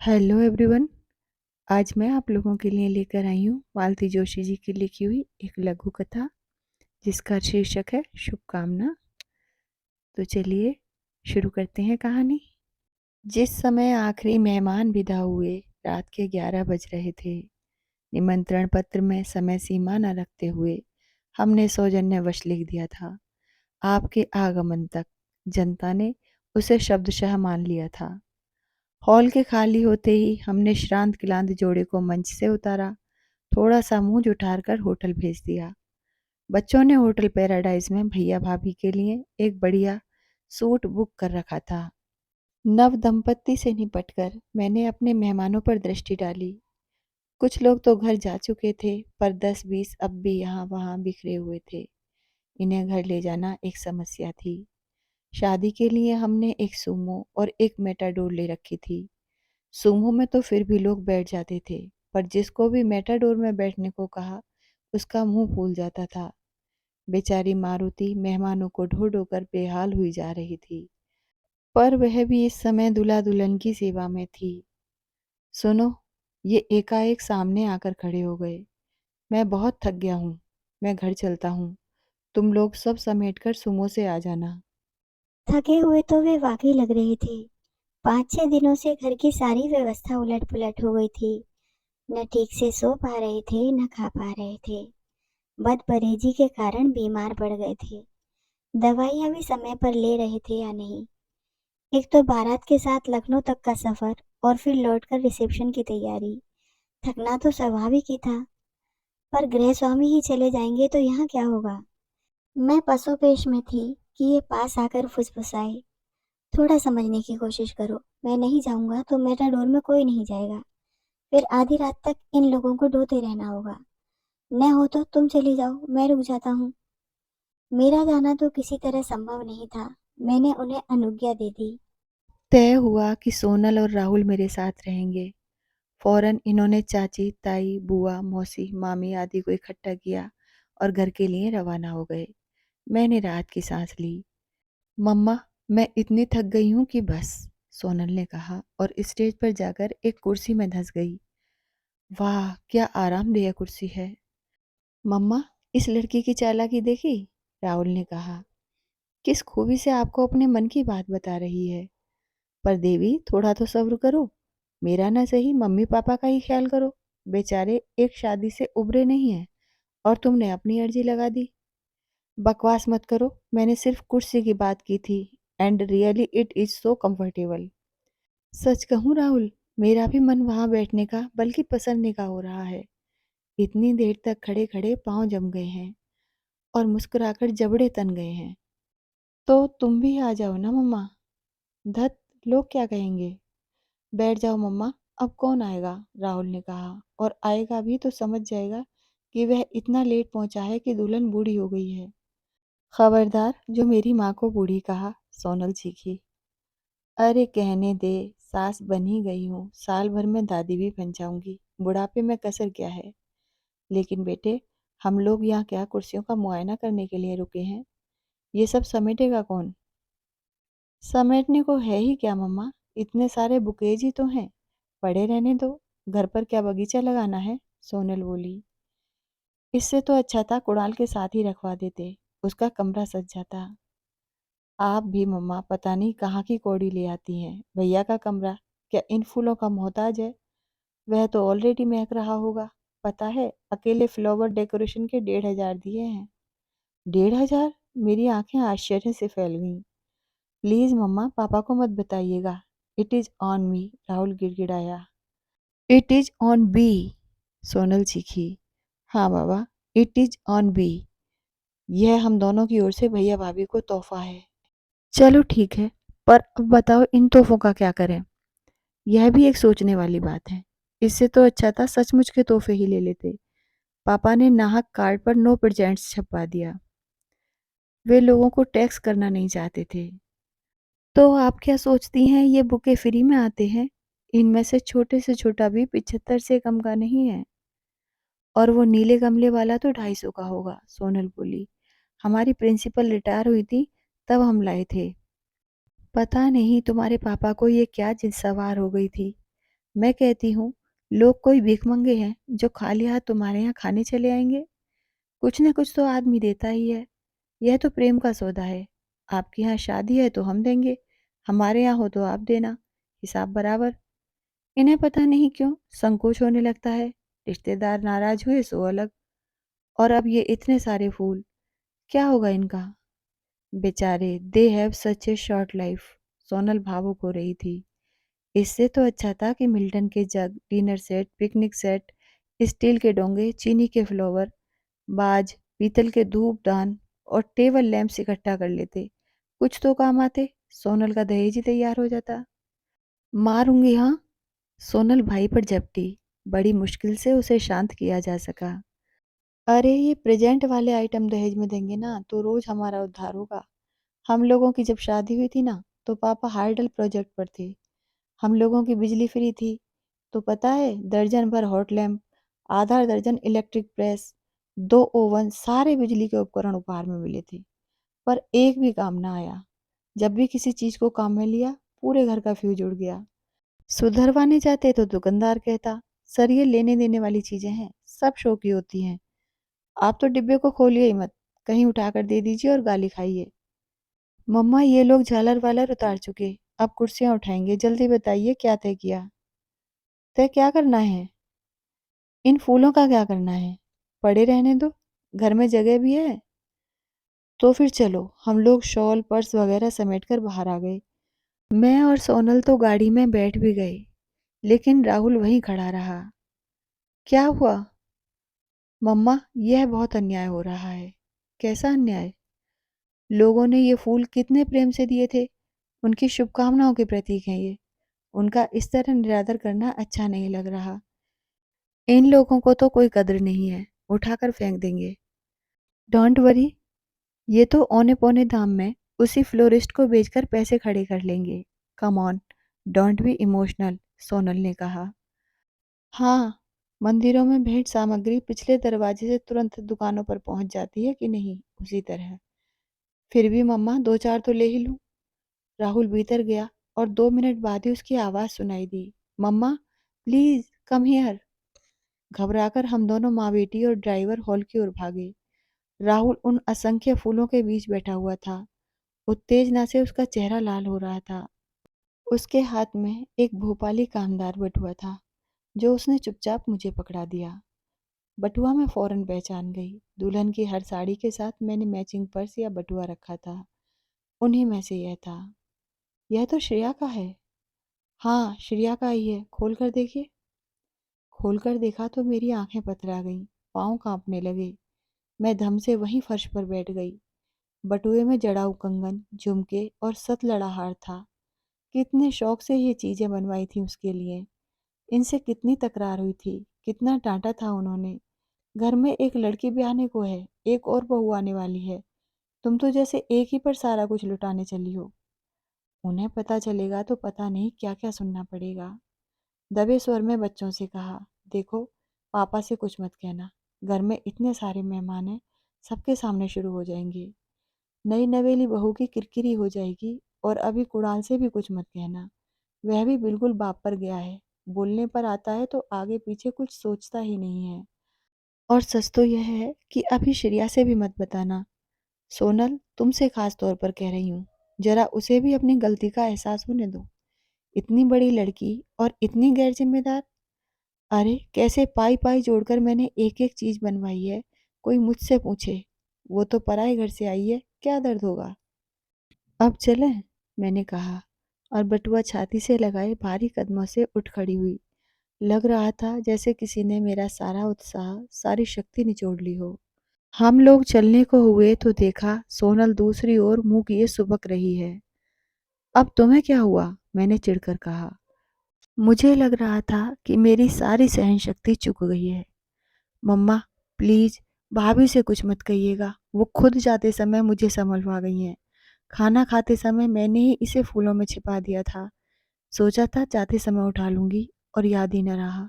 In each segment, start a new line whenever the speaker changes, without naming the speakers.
Hello everyone. आज मैं आप लोगों के लिए लेकर आई हूँ मालती जोशी जी की लिखी हुई एक लघु कथा जिसका शीर्षक है शुभकामना। तो चलिए शुरू करते हैं कहानी। जिस समय आखिरी मेहमान विदा हुए रात के 11 बज रहे थे। निमंत्रण पत्र में समय सीमा न रखते हुए हमने सौजन्यवश लिख दिया था। आपके आगमन तक जनता ने उसे शब्दशः मान लिया था। हॉल के खाली होते ही हमने श्रांत क्लांत जोड़े को मंच से उतारा, थोड़ा सा मुंह जुठार कर होटल भेज दिया। बच्चों ने होटल पैराडाइज में भैया भाभी के लिए एक बढ़िया सूट बुक कर रखा था। नव दंपत्ति से निपटकर मैंने अपने मेहमानों पर दृष्टि डाली। कुछ लोग तो घर जा चुके थे, पर 10-20 अब भी यहाँ वहाँ बिखरे हुए थे। इन्हें घर ले जाना एक समस्या थी। शादी के लिए हमने एक सूमो और एक मेटाडोर ले रखी थी। सूमो में तो फिर भी लोग बैठ जाते थे, पर जिसको भी मेटाडोर में बैठने को कहा उसका मुंह फूल जाता था। बेचारी मारुति मेहमानों को ढो ढो कर बेहाल हुई जा रही थी, पर वह भी इस समय दूल्हा दुल्हन की सेवा में थी। सुनो, ये एकाएक सामने आकर खड़े हो गए। मैं बहुत थक गया हूँ, मैं घर चलता हूँ। तुम लोग सब समेटकर सुमो से आ जाना।
थके हुए तो वे वाकई लग रहे थे। 5-6 दिनों से घर की सारी व्यवस्था उलट पुलट हो गई थी। न ठीक से सो पा रहे थे, न खा पा रहे थे। बदपरहेजी के कारण बीमार पड़ गए थे। दवाइयाँ भी समय पर ले रहे थे या नहीं। एक तो बारात के साथ लखनऊ तक का सफर और फिर लौटकर रिसेप्शन की तैयारी। थकना तो स्वाभाविक ही था, पर गृह स्वामी ही चले जाएंगे तो यहाँ क्या होगा। मैं पसोपेश में थी कि ये पास आकर फुसफुसाए, थोड़ा समझने की कोशिश करो। मैं नहीं जाऊंगा तो मेटाडोर में कोई नहीं जाएगा। फिर आधी रात तक इन लोगों को ढोते रहना होगा। न हो तो तुम चली जाओ, मैं रुक जाता हूँ। मेरा जाना तो किसी तरह संभव नहीं था। मैंने उन्हें अनुज्ञा दे दी।
तय हुआ कि सोनल और राहुल मेरे साथ रहेंगे। फौरन इन्होंने चाची, ताई, बुआ, मौसी, मामी आदि को इकट्ठा किया और घर के लिए रवाना हो गए। मैंने राहत की सांस ली। मम्मा, मैं इतनी थक गई हूँ कि बस, सोनल ने कहा और स्टेज पर जाकर एक कुर्सी में धंस गई। वाह, क्या आरामदेह कुर्सी है। मम्मा, इस लड़की की चालाकी देखी? राहुल ने कहा। किस खूबी से आपको अपने मन की बात बता रही है। पर देवी, थोड़ा तो सब्र करो। मेरा ना सही, मम्मी पापा का ही ख्याल करो। बेचारे एक शादी से उभरे नहीं हैं और तुमने अपनी अर्जी लगा दी। बकवास मत करो, मैंने सिर्फ कुर्सी की बात की थी। And really it is so comfortable. सच कहूँ राहुल, मेरा भी मन वहां बैठने का बल्कि पसंदने का हो रहा है। इतनी देर तक खड़े खड़े पांव जम गए हैं और मुस्कुराकर जबड़े तन गए हैं। तो तुम भी आ जाओ ना मम्मा। धत, लोग क्या कहेंगे। बैठ जाओ मम्मा, अब कौन आएगा, राहुल ने कहा। और आएगा भी तो समझ जाएगा कि वह इतना लेट पहुंचा है कि दुल्हन बूढ़ी हो गई है। खबरदार जो मेरी माँ को बूढ़ी कहा, सोनल चीखी। अरे कहने दे, सास बन ही गई हूँ, साल भर में दादी भी बन जाऊंगी, बुढ़ापे में कसर क्या है। लेकिन बेटे, हम लोग यहाँ क्या कुर्सियों का मुआयना करने के लिए रुके हैं? ये सब समेटेगा कौन? समेटने को है ही क्या मम्मा, इतने सारे बुकेज ही तो हैं, पड़े रहने दो। घर पर क्या बगीचा लगाना है? सोनल बोली। इससे तो अच्छा था कुणाल के साथ ही रखवा देते, उसका कमरा सज जाता। आप भी मम्मा पता नहीं कहाँ की कौड़ी ले आती हैं। भैया का कमरा क्या इन फूलों का मोहताज है? वह तो ऑलरेडी महक रहा होगा। पता है, अकेले फ्लावर डेकोरेशन के 1,500 दिए हैं। 1,500? मेरी आंखें आश्चर्य से फैल गईं। प्लीज मम्मा, पापा को मत बताइएगा। It is on me, Rahul गिड़गिड़ाया। It is on B, Sonal चीखी। हाँ बाबा, इट इज ऑन बी। यह हम दोनों की ओर से भैया भाभी को तोहफा है। चलो ठीक है, पर अब बताओ इन तोहफों का क्या करें? यह भी एक सोचने वाली बात है। इससे तो अच्छा था सचमुच के तोहफे ही ले लेते। पापा ने नाहक कार्ड पर नो प्रेजेंट्स छपवा दिया। वे लोगों को टैक्स करना नहीं चाहते थे। तो आप क्या सोचती हैं, ये बुके फ्री में आते हैं? इनमें से छोटा भी 75 से कम का नहीं है। और वो नीले गमले वाला तो 250 का होगा, सोनल बोली। हमारी प्रिंसिपल रिटायर हुई थी, तब हम लाए थे। पता नहीं तुम्हारे पापा को ये क्या जिद सवार हो गई थी। मैं कहती हूँ, लोग कोई भिखमंगे हैं जो खाली हाथ तुम्हारे यहाँ खाने चले आएँगे? कुछ न कुछ तो आदमी देता ही है। यह तो प्रेम का सौदा है। आपके यहाँ शादी है तो हम देंगे, हमारे यहाँ हो तो आप देना, हिसाब बराबर। इन्हें पता नहीं क्यों संकोच होने लगता है। रिश्तेदार नाराज हुए सो अलग, और अब ये इतने सारे फूल, क्या होगा इनका? बेचारे, they have such A short life. Sonal भावुक हो रही थी। इससे तो अच्छा था कि मिल्टन के जग, dinner set, picnic set, steel के डोंगे, चीनी के फ्लावर, बाज, पीतल के धूपदान और टेबल लैंप्स इकट्ठा कर लेते। कुछ तो काम आते। सोनल का दहेज ही तैयार हो जाता। मारूंगी हाँ। सोनल भाई पर झपटी। बड़ी मुश्किल से उसे शांत किया जा सका। अरे ये प्रेजेंट वाले आइटम दहेज में देंगे ना तो रोज हमारा उद्धार होगा। हम लोगों की जब शादी हुई थी ना तो पापा हार्डल प्रोजेक्ट पर थे। हम लोगों की बिजली फ्री थी तो पता है, दर्जन भर हॉट लैंप, आधा दर्जन इलेक्ट्रिक प्रेस, 2 ओवन, सारे बिजली के उपकरण उपहार में मिले थे। पर एक भी काम ना आया। जब भी किसी चीज को काम में लिया, पूरे घर का फ्यूज उड़ गया। सुधरवाने जाते तो दुकानदार कहता, सर ये लेने देने वाली चीजें हैं, सब शो की होती हैं। आप तो डिब्बे को खोलिए ही मत, कहीं उठाकर दे दीजिए और गाली खाइए। मम्मा ये लोग झालर वालर उतार चुके, अब कुर्सियां उठाएंगे, जल्दी बताइए क्या तय किया? तय क्या करना है? इन फूलों का क्या करना है? पड़े रहने दो, घर में जगह भी है। तो फिर चलो। हम लोग शॉल पर्स वगैरह समेट कर बाहर आ गए। मैं और सोनल तो गाड़ी में बैठ भी गए, लेकिन राहुल वहीं खड़ा रहा। क्या हुआ? मम्मा, यह बहुत अन्याय हो रहा है। कैसा अन्याय? लोगों ने ये फूल कितने प्रेम से दिए थे, उनकी शुभकामनाओं के प्रतीक हैं ये। उनका इस तरह निरादर करना अच्छा नहीं लग रहा। इन लोगों को तो कोई कद्र नहीं है, उठाकर फेंक देंगे। डोंट वरी, ये तो औने पौने दाम में उसी फ्लोरिस्ट को बेचकर पैसे खड़े कर लेंगे। Come on, don't be emotional, Sonal ने कहा। हाँ, मंदिरों में भेंट सामग्री पिछले दरवाजे से तुरंत दुकानों पर पहुंच जाती है कि नहीं, उसी तरह। फिर भी मम्मा, दो चार तो ले ही लूं। राहुल भीतर गया और 2 मिनट बाद ही उसकी आवाज सुनाई दी। मम्मा, प्लीज कम हियर। घबराकर हम दोनों माँ बेटी और ड्राइवर हॉल की ओर भागे। राहुल उन असंख्य फूलों के बीच बैठा हुआ था। उत्तेजना से उसका चेहरा लाल हो रहा था। उसके हाथ में एक भोपाली कामदार बटुआ था, जो उसने चुपचाप मुझे पकड़ा दिया। बटुआ मैं फौरन पहचान गई। दुल्हन की हर साड़ी के साथ मैंने मैचिंग पर्स या बटुआ रखा था। उन्हीं में से यह था। यह तो श्रेया का है। हाँ, श्रेया का ही है, खोल कर देखिए। खोलकर देखा तो मेरी आंखें पथरा गईं, पाँव कांपने लगे। मैं धम से वहीं फर्श पर बैठ गई। बटुए में जड़ाऊ कंगन, झुमके और सतलड़ा हार था। कितने शौक से ये चीजें बनवाई थी उसके लिए। इनसे कितनी तकरार हुई थी, कितना डांटा था उन्होंने। घर में एक लड़की भी आने को है, एक और बहू आने वाली है। तुम तो जैसे एक ही पर सारा कुछ लुटाने चली हो। उन्हें पता चलेगा तो पता नहीं क्या क्या सुनना पड़ेगा। दबे स्वर में बच्चों से कहा, देखो, पापा से कुछ मत कहना। घर में इतने सारे मेहमान हैं, सबके सामने शुरू हो जाएंगे। नई नवेली बहू की किरकिरी हो जाएगी। और अभी कुणाल से भी कुछ मत कहना। वह भी बिल्कुल बाप पर गया है। बोलने पर आता है तो आगे पीछे कुछ सोचता ही नहीं है। और सच तो यह है कि अभी श्रेया से भी मत बताना। सोनल, तुमसे खास तौर पर कह रही हूँ, जरा उसे भी अपनी गलती का एहसास होने दो। इतनी बड़ी लड़की और इतनी गैर जिम्मेदार। अरे कैसे पाई पाई जोड़कर मैंने एक एक चीज बनवाई है। कोई मुझसे पूछे, वो तो पराए घर से आई है, क्या दर्द होगा? अब चलें, मैंने कहा, और बटुआ छाती से लगाए भारी कदमों से उठ खड़ी हुई। लग रहा था जैसे किसी ने मेरा सारा उत्साह, सारी शक्ति निचोड़ ली हो। हम लोग चलने को हुए तो देखा सोनल दूसरी ओर मुंह किए सुबक रही है। अब तुम्हें क्या हुआ? मैंने चिढ़कर कहा। मुझे लग रहा था कि मेरी सारी सहन शक्ति चुक गई है। मम्मा, प्लीज, भाभी से कुछ मत कहिएगा। वो खुद जाते समय मुझे संभलवा गई हैं। खाना खाते समय मैंने ही इसे फूलों में छिपा दिया था। सोचा था जाते समय उठा लूंगी, और याद ही न रहा।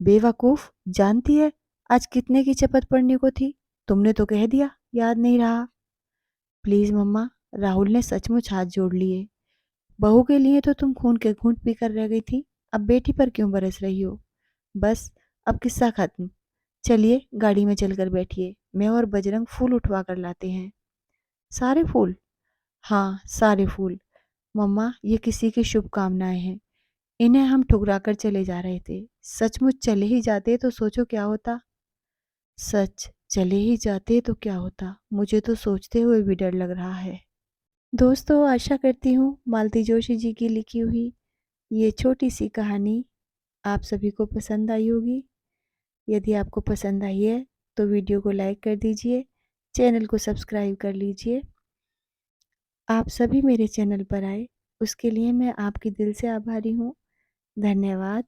बेवकूफ, जानती है आज कितने की चपत पड़ने को थी? तुमने तो कह दिया याद नहीं रहा। प्लीज मम्मा, राहुल ने सचमुच हाथ जोड़ लिए। बहू के लिए तो तुम खून के घूंट पीकर रह गई थी, अब बेटी पर क्यों बरस रही हो? बस, अब किस्सा खत्म। चलिए गाड़ी में चलकर बैठिए, मैं और बजरंग फूल उठवा कर लाते हैं। सारे फूल? हाँ, सारे फूल। मम्मा, ये किसी की शुभकामनाएं हैं। इन्हें हम ठुकरा कर चले जा रहे थे। सचमुच चले ही जाते तो सोचो क्या होता। सच चले ही जाते तो क्या होता, मुझे तो सोचते हुए भी डर लग रहा है। दोस्तों, आशा करती हूँ मालती जोशी जी की लिखी हुई ये छोटी सी कहानी आप सभी को पसंद आई होगी। यदि आपको पसंद आई है तो वीडियो को लाइक कर दीजिए, चैनल को सब्सक्राइब कर लीजिए। आप सभी मेरे चैनल पर आए, उसके लिए मैं आपकी दिल से आभारी हूँ। धन्यवाद।